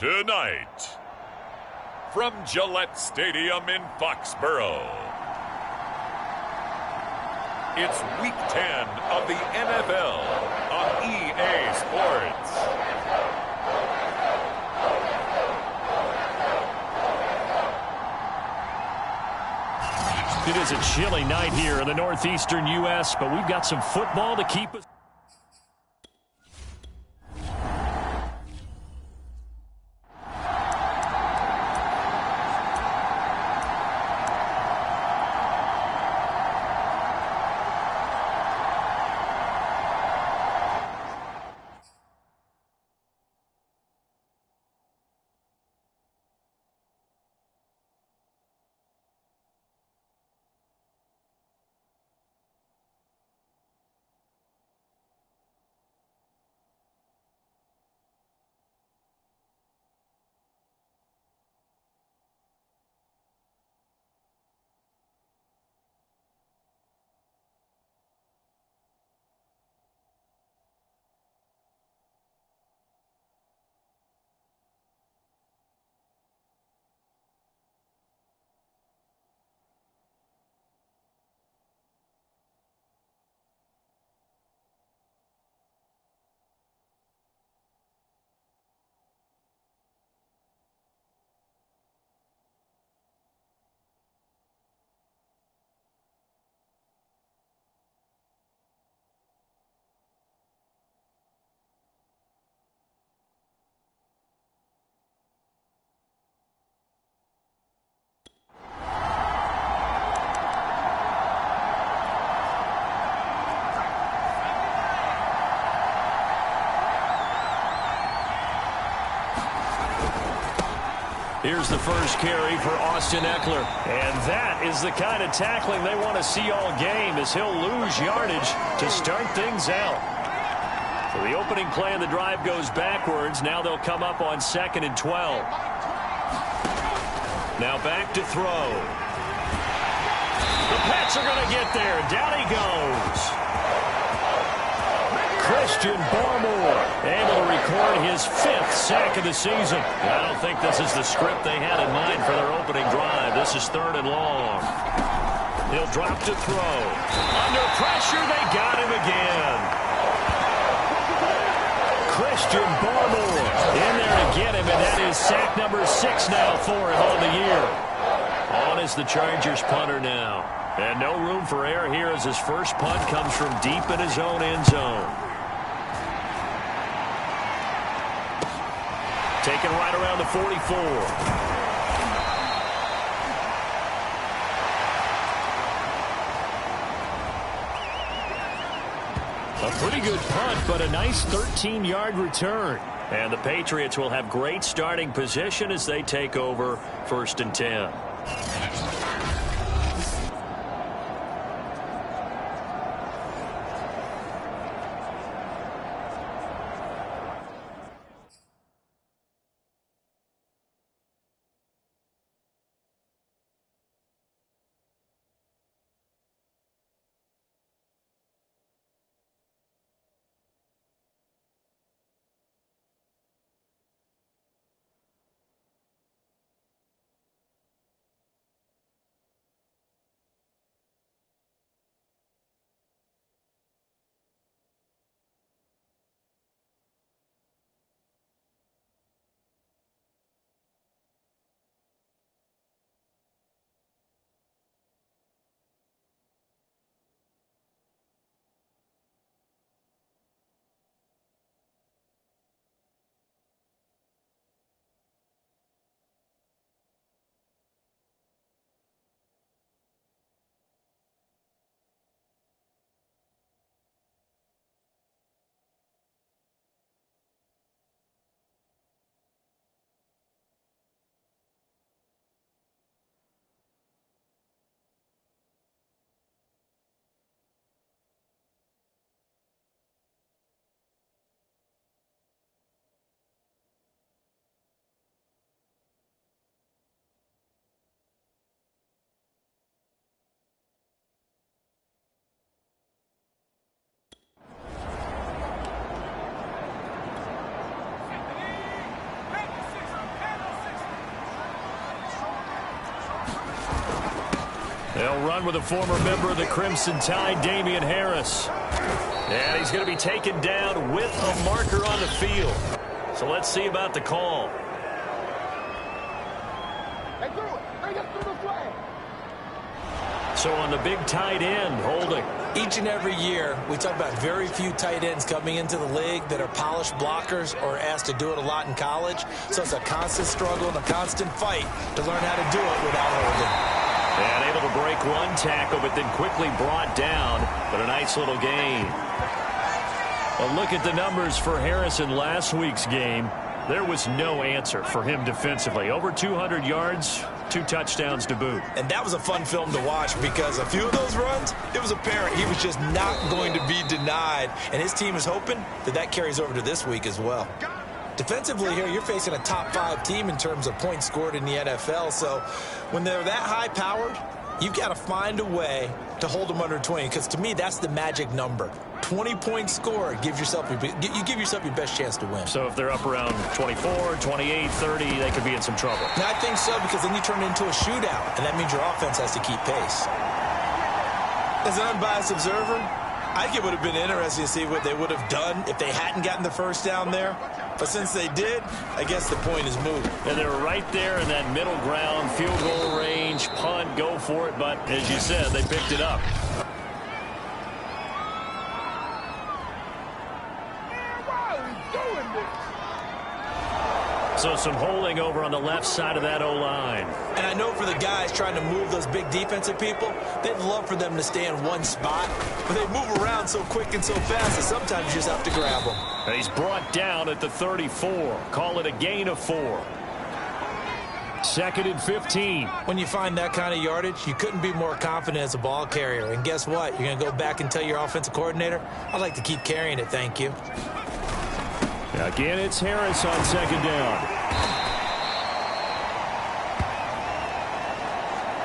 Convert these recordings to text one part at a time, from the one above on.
Tonight, from Gillette Stadium in Foxborough, it's Week 10 of the NFL on EA Sports. It is a chilly night here in the northeastern U.S., but we've got some football to keep us. Here's the first carry for Austin Eckler. And that is the kind of tackling they want to see all game, as he'll lose yardage to start things out. So the opening play of the drive goes backwards. Now they'll come up on 2nd and 12. Now back to throw. The Pats are going to get there. Down he goes. Christian Barmore able to record his 5th sack of the season. I don't think this is the script they had in mind for their opening drive. This is 3rd and long. He'll drop to throw. Under pressure, they got him again. Christian Barmore in there to get him, and that is sack number 6 now for him on the year. On is the Chargers punter now. And no room for error here as his first punt comes from deep in his own end zone. Taken right around the 44. A pretty good punt, but a nice 13-yard return. And the Patriots will have great starting position as they take over 1st and 10. They'll run with a former member of the Crimson Tide, Damian Harris. And he's going to be taken down with a marker on the field. So let's see about the call. So on the big tight end, holding. Each and every year, we talk about very few tight ends coming into the league that are polished blockers or asked to do it a lot in college. So it's a constant struggle and a constant fight to learn how to do it without holding. And able to break one tackle, but then quickly brought down. But a nice little gain. A look at the numbers for Harris in last week's game. There was no answer for him defensively. Over 200 yards, 2 touchdowns to boot. And that was a fun film to watch because a few of those runs, it was apparent he was just not going to be denied. And his team is hoping that that carries over to this week as well. Defensively here, you're facing a top 5 team in terms of points scored in the NFL. So when they're that high-powered, you've got to find a way to hold them under 20. Because to me, that's the magic number. 20-point score, you give yourself your best chance to win. So if they're up around 24, 28, 30, they could be in some trouble. And I think so, because then you turn it into a shootout, and that means your offense has to keep pace. As an unbiased observer, I think it would have been interesting to see what they would have done if they hadn't gotten the first down there. But since they did, I guess the point is moot. And they're right there in that middle ground, field goal range, punt, go for it. But as you said, they picked it up. So some holding over on the left side of that O-line. And I know for the guys trying to move those big defensive people, they'd love for them to stay in one spot. But they move around so quick and so fast that sometimes you just have to grab them. And he's brought down at the 34. Call it a gain of 4. 2nd and 15. When you find that kind of yardage, you couldn't be more confident as a ball carrier. And guess what? You're going to go back and tell your offensive coordinator, I'd like to keep carrying it, thank you. Again, it's Harris on 2nd down.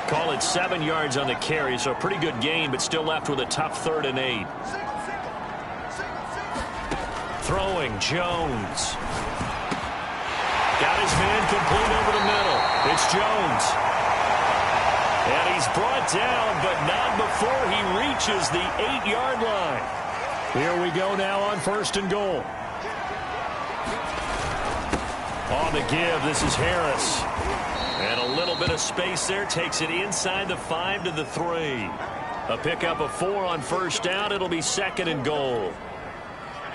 Call it 7 yards on the carry, so a pretty good gain, but still left with a tough 3rd and 8. Throwing, Jones. Got his man complete over the middle. It's Jones. And he's brought down, but not before he reaches the 8-yard line. Here we go now on 1st and goal. On the give, this is Harris. And a little bit of space there. Takes it inside the 5 to the 3. A pickup of 4 on 1st down. It'll be 2nd and goal.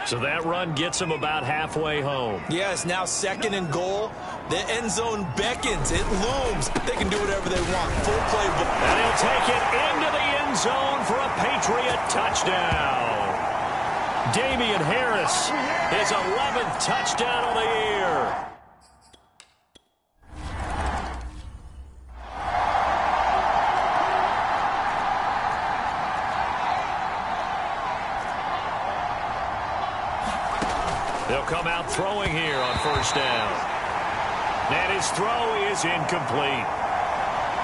So that run gets him about halfway home. Yes, now 2nd and goal. The end zone beckons. It looms. They can do whatever they want. Full playbook. And he'll take it into the end zone for a Patriot touchdown. Damian Harris, his 11th touchdown of the year. They'll come out throwing here on 1st down. And his throw is incomplete.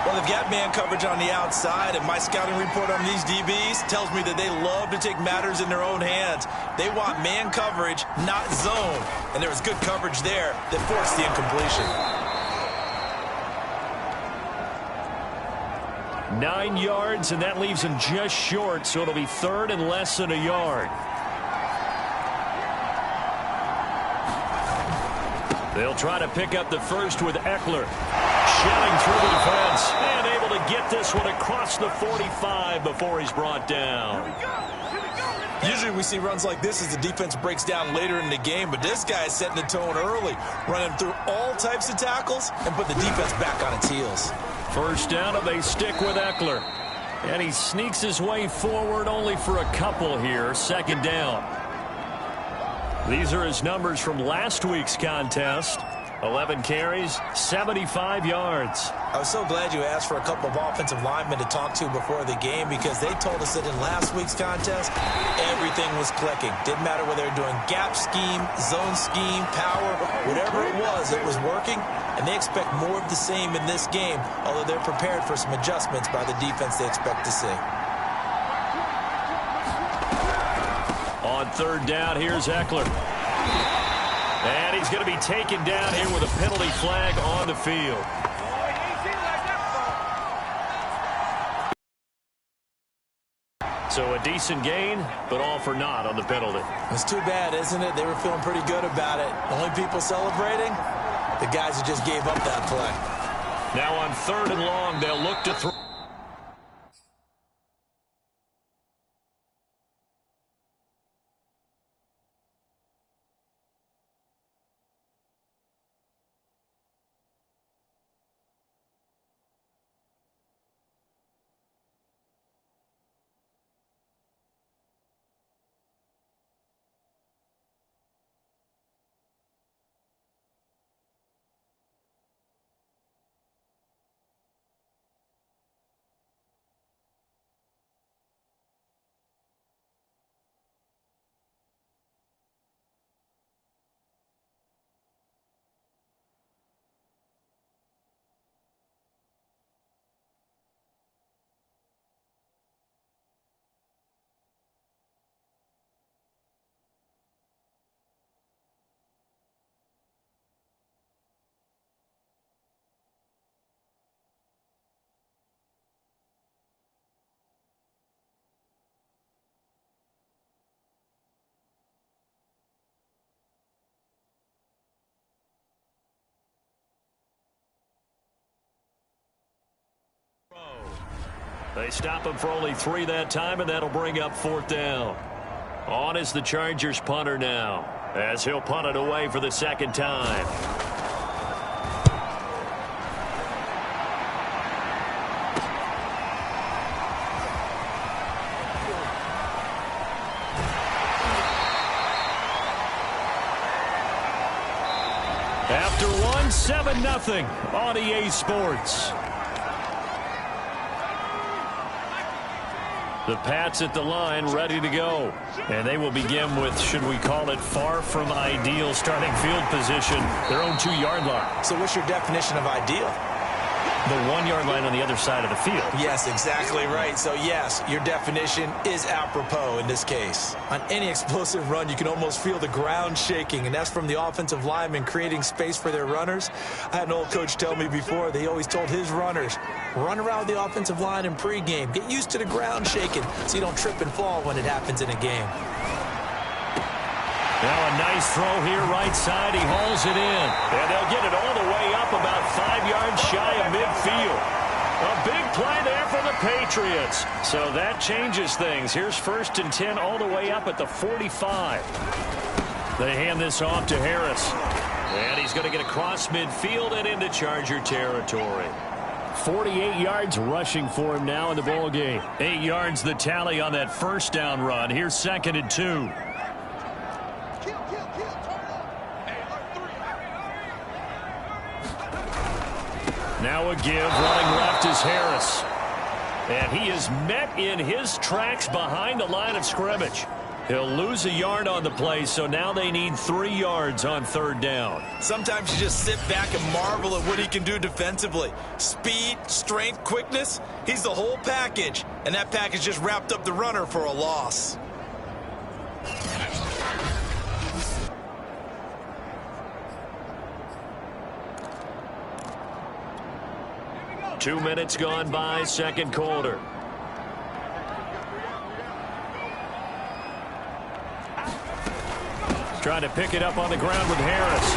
Well, they've got man coverage on the outside, and my scouting report on these DBs tells me that they love to take matters in their own hands. They want man coverage, not zone. And there was good coverage there that forced the incompletion. 9 yards, and that leaves him just short, so it'll be 3rd and less than a yard. They'll try to pick up the first with Eckler. Shelling through the defense and able to get this one across the 45 before he's brought down. Usually we see runs like this as the defense breaks down later in the game, but this guy is setting the tone early, running through all types of tackles and put the defense back on its heels. 1st down, and they stick with Eckler. And he sneaks his way forward only for a couple here. 2nd down. These are his numbers from last week's contest. 11 carries, 75 yards. I was so glad you asked for a couple of offensive linemen to talk to before the game, because they told us that in last week's contest, everything was clicking. Didn't matter whether they were doing gap scheme, zone scheme, power, whatever it was working. And they expect more of the same in this game, although they're prepared for some adjustments by the defense they expect to see. On 3rd down, here's Eckler. And he's going to be taken down here with a penalty flag on the field. So a decent gain, but all for naught on the penalty. It's too bad, isn't it? They were feeling pretty good about it. The only people celebrating, the guys who just gave up that play. Now on 3rd and long, they'll look to throw. They stop him for only 3 that time, and that'll bring up 4th down. On is the Chargers punter now, as he'll punt it away for the 2nd time. After 1, 7-0 on EA Sports. The Pats at the line, ready to go. And they will begin with, should we call it, far from ideal starting field position, their own 2-yard line. So what's your definition of ideal? The 1-yard line on the other side of the field. Yes, exactly right. So, yes, your definition is apropos in this case. On any explosive run, you can almost feel the ground shaking, and that's from the offensive linemen creating space for their runners. I had an old coach tell me before, they always told his runners, run around the offensive line in pregame. Get used to the ground shaking so you don't trip and fall when it happens in a game. Now a nice throw here right side. He hauls it in. And they'll get it all the way up about 5 yards shy of midfield. A big play there for the Patriots. So that changes things. Here's 1st and 10 all the way up at the 45. They hand this off to Harris. And he's going to get across midfield and into Charger territory. 48 yards rushing for him now in the ball game. 8 yards the tally on that 1st down run. Here's 2nd and 2. Now a give, running left is Harris. And he is met in his tracks behind the line of scrimmage. He'll lose a yard on the play, so now they need 3 yards on 3rd down. Sometimes you just sit back and marvel at what he can do defensively. Speed, strength, quickness, he's the whole package. And that package just wrapped up the runner for a loss. Two minutes gone by, 2nd quarter. Trying to pick it up on the ground with Harris.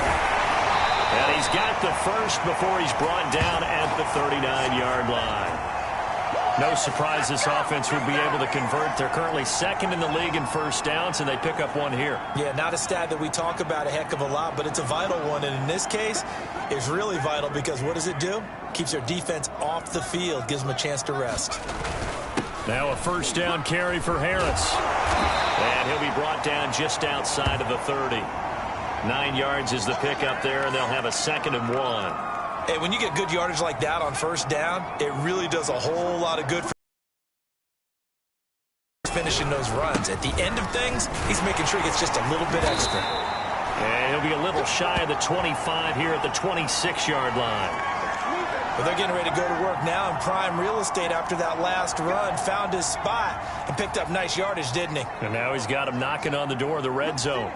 And he's got the first before he's brought down at the 39-yard line. No surprise this offense would be able to convert. They're currently 2nd in the league in 1st downs, and they pick up 1 here. Yeah, not a stat that we talk about a heck of a lot, but it's a vital one. And in this case, it's really vital because what does it do? Keeps their defense off the field, gives them a chance to rest. Now a 1st down carry for Harris. And he'll be brought down just outside of the 30. 9 yards is the pickup there, and they'll have a 2nd and 1. Hey, when you get good yardage like that on 1st down, it really does a whole lot of good for finishing those runs. At the end of things, he's making sure he gets just a little bit extra. And he'll be a little shy of the 25 here at the 26-yard line. Well, they're getting ready to go to work now in prime real estate after that last run. Found his spot and picked up nice yardage, didn't he? And now he's got him knocking on the door of the red zone.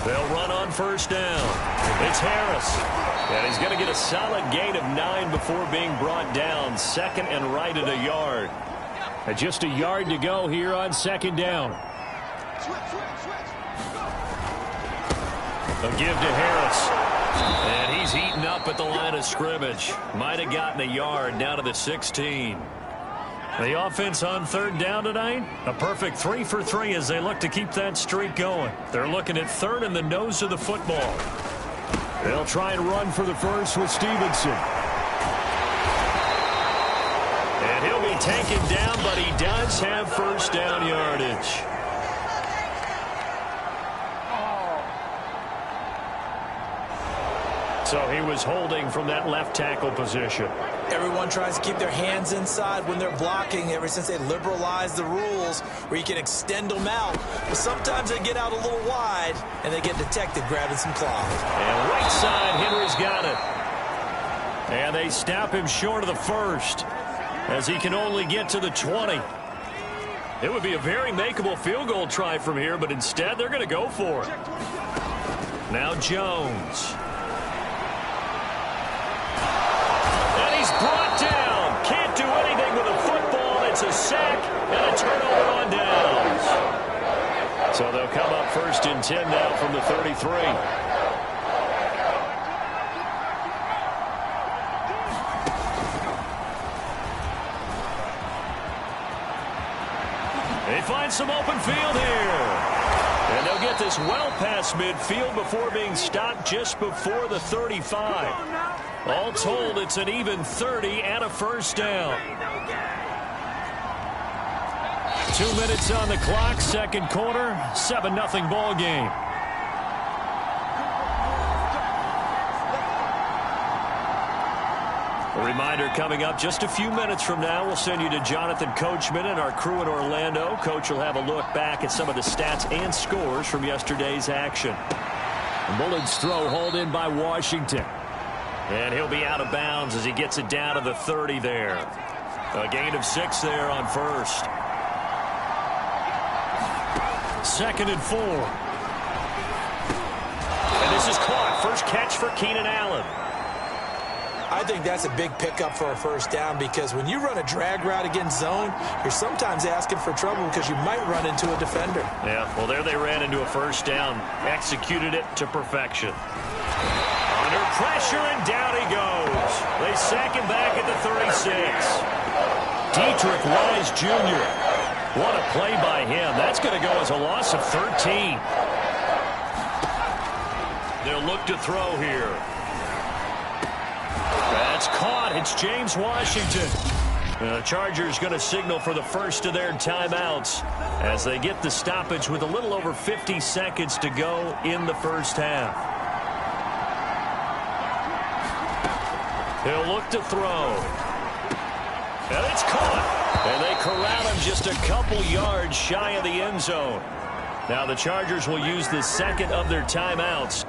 They'll run on 1st down. It's Harris. And he's going to get a solid gain of 9 before being brought down. 2nd and right at a yard. And just a yard to go here on second down. A give to Harris. And he's eaten up at the line of scrimmage. Might have gotten a yard down to the 16. The offense on third down tonight, a perfect 3 for 3 as they look to keep that streak going. They're looking at third in the nose of the football. They'll try and run for the first with Stevenson. And he'll be taken down, but he does have first down yardage. So he was holding from that left tackle position. Everyone tries to keep their hands inside when they're blocking ever since they liberalized the rules where you can extend them out. But sometimes they get out a little wide and they get detected grabbing some cloth. And right side, Henry's got it. And they stop him short of the first as he can only get to the 20. It would be a very makeable field goal try from here, but instead they're going to go for it. Now Jones. Brought down. Can't do anything with the football. It's a sack and a turnover on downs. So they'll come up first and 10 now from the 33. They find some open field here. And they'll get this well past midfield before being stopped just before the 35. All told, it's an even 30 and a first down. 2 minutes on the clock, second quarter, 7-0 ball game. A reminder coming up just a few minutes from now, we'll send you to Jonathan Coachman and our crew in Orlando. Coach will have a look back at some of the stats and scores from yesterday's action. Mullen's throw hauled in by Washington. And he'll be out of bounds as he gets it down to the 30 there. A gain of 6 there on first. 2nd and 4. And this is caught. First catch for Keenan Allen. I think that's a big pickup for a first down because when you run a drag route against zone, you're sometimes asking for trouble because you might run into a defender. Yeah, well, there they ran into a first down. Executed it to perfection. Under pressure, and down he goes. They sack him back at the 36. Dietrich Wise Jr. What a play by him. That's going to go as a loss of 13. They'll look to throw here. That's caught. It's James Washington. The Chargers going to signal for the first of their timeouts as they get the stoppage with a little over 50 seconds to go in the first half. He'll look to throw. And it's caught. And they corral him just a couple yards shy of the end zone. Now the Chargers will use the second of their timeouts.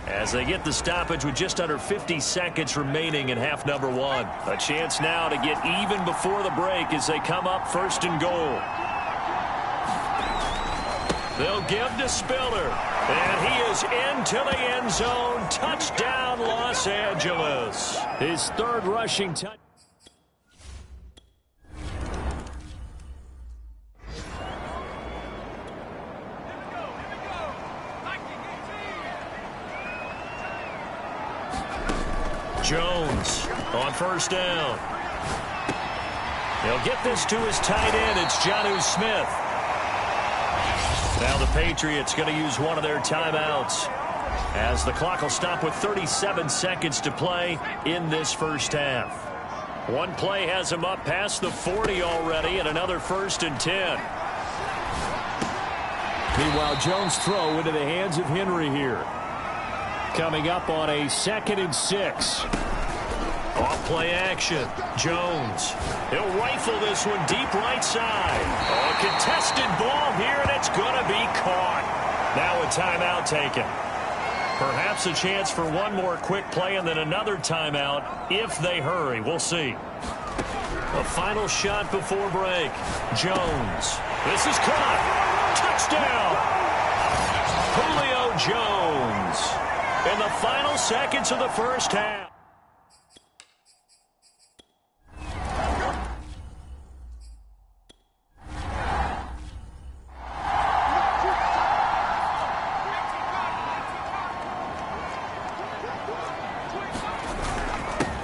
As they get the stoppage with just under 50 seconds remaining in half number 1. A chance now to get even before the break as they come up first and goal. They'll give to Spiller. And he is into the end zone. Touchdown, Los Angeles. His third rushing touchdown. Jones on first down. They'll get this to his tight end. It's Jonnu Smith. Now the Patriots going to use one of their timeouts as the clock will stop with 37 seconds to play in this first half. One play has him up past the 40 already and another 1st and 10. Meanwhile, Jones' throw into the hands of Henry here. coming up on a 2nd and 6. Off play action. Jones. He'll rifle this one deep right side. A contested ball here, and it's going to be caught. Now a timeout taken. Perhaps a chance for one more quick play and then another timeout if they hurry. We'll see. A final shot before break. Jones. This is caught. Touchdown. Julio Jones. In the final seconds of the first half.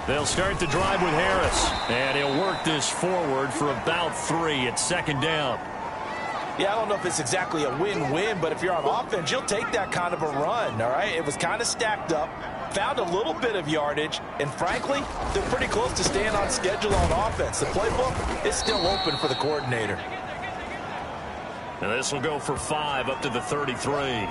They'll start the drive with Harris, and he'll work this forward for about 3 at 2nd down. Yeah, I don't know if it's exactly a win-win, but if you're on offense, you'll take that kind of a run, all right? It was kind of stacked up, found a little bit of yardage, and frankly, they're pretty close to staying on schedule on offense. The playbook is still open for the coordinator. And this will go for 5 up to the 33.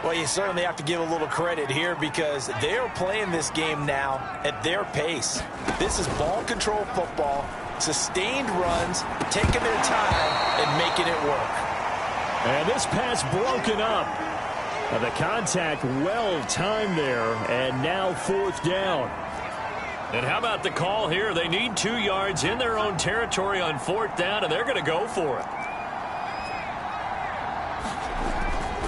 Well, you certainly have to give a little credit here because they're playing this game now at their pace. This is ball control football, sustained runs, taking their time and making it work. And this pass broken up. The contact well timed there, and now 4th down. And how about the call here? They need 2 yards in their own territory on 4th down, and they're going to go for it.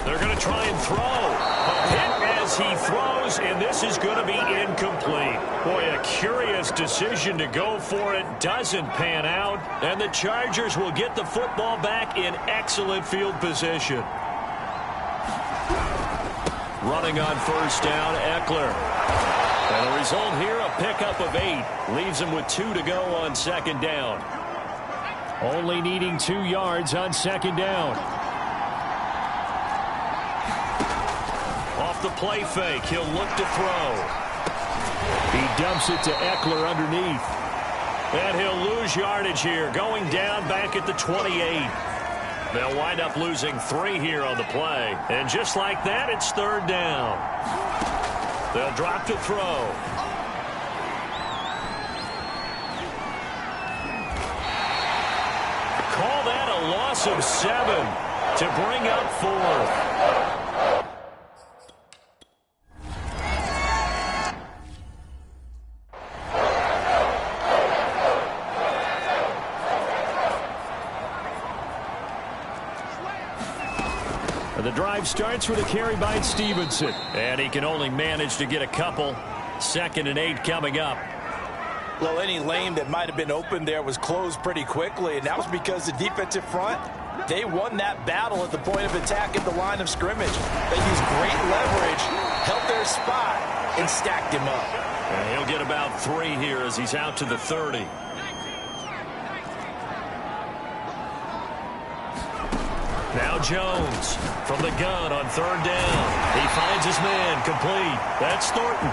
They're going to try and throw. A hit as he throws, and this is going to be incomplete. Boy, a curious decision to go for it. Doesn't pan out, and the Chargers will get the football back in excellent field position. Running on 1st down, Eckler. And the result here, a pickup of 8. Leaves him with 2 to go on 2nd down. Only needing 2 yards on 2nd down. The play fake. He'll look to throw. He dumps it to Eckler underneath. And he'll lose yardage here. Going down back at the 28. They'll wind up losing 3 here on the play. And just like that, it's 3rd down. They'll drop to throw. Call that a loss of 7 to bring up 4th. The drive starts with a carry by Stevenson. And he can only manage to get a couple. 2nd and 8 coming up. Well, any lane that might have been open there was closed pretty quickly, and that was because the defensive front, they won that battle at the point of attack at the line of scrimmage. They used great leverage, held their spot, and stacked him up. And he'll get about 3 here as he's out to the 30. Now Jones from the gun on 3rd down. He finds his man complete. That's Thornton.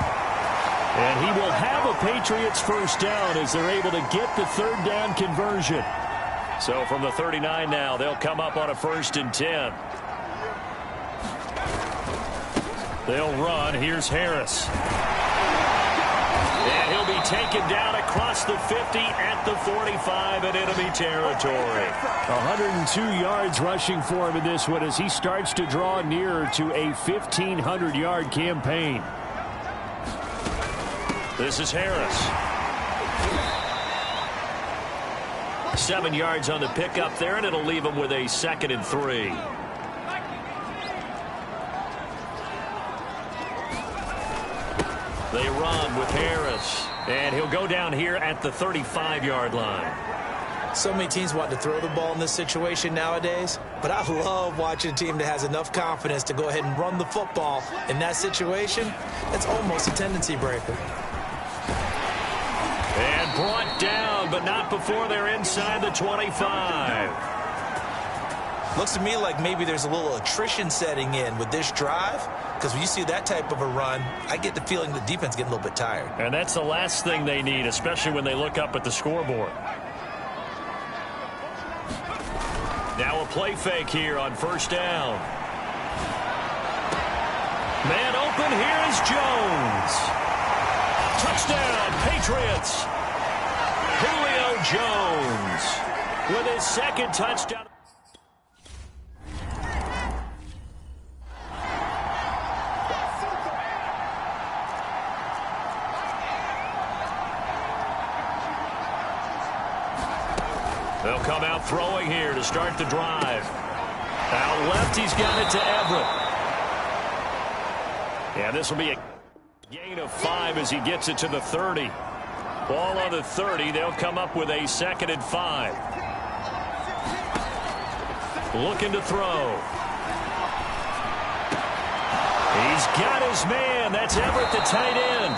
And he will have a Patriots 1st down as they're able to get the 3rd down conversion. So from the 39 now, they'll come up on a 1st and 10. They'll run. Here's Harris. And he'll be taken down across the 50 at the 45 in enemy territory. 102 yards rushing for him in this one as he starts to draw nearer to a 1,500-yard campaign. This is Harris. 7 yards on the pickup there, and it'll leave him with a 2nd and 3. They run with Harris, and he'll go down here at the 35-yard line. So many teams want to throw the ball in this situation nowadays, but I love watching a team that has enough confidence to go ahead and run the football. In that situation, that's almost a tendency breaker. And brought down, but not before they're inside the 25. Looks to me like maybe there's a little attrition setting in with this drive, because when you see that type of a run, I get the feeling the defense getting a little bit tired. And that's the last thing they need, especially when they look up at the scoreboard. Now a play fake here on 1st down. Man open open. Here's Jones. Touchdown, Patriots. Julio Jones with his second touchdown. They'll come out throwing here to start the drive. Out left, he's got it to Everett. Yeah, this will be a gain of 5 as he gets it to the 30. Ball on the 30. They'll come up with a 2nd and 5. Looking to throw. He's got his man. That's Everett, the tight end.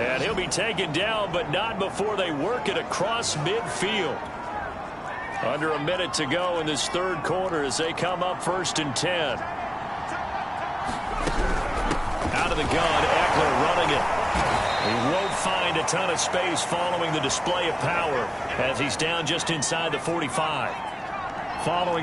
And he'll be taken down, but not before they work it across midfield. Under a minute to go in this third quarter as they come up 1st and 10. Out of the gun, Eckler running it. He won't find a ton of space following the display of power as he's down just inside the 45. Following the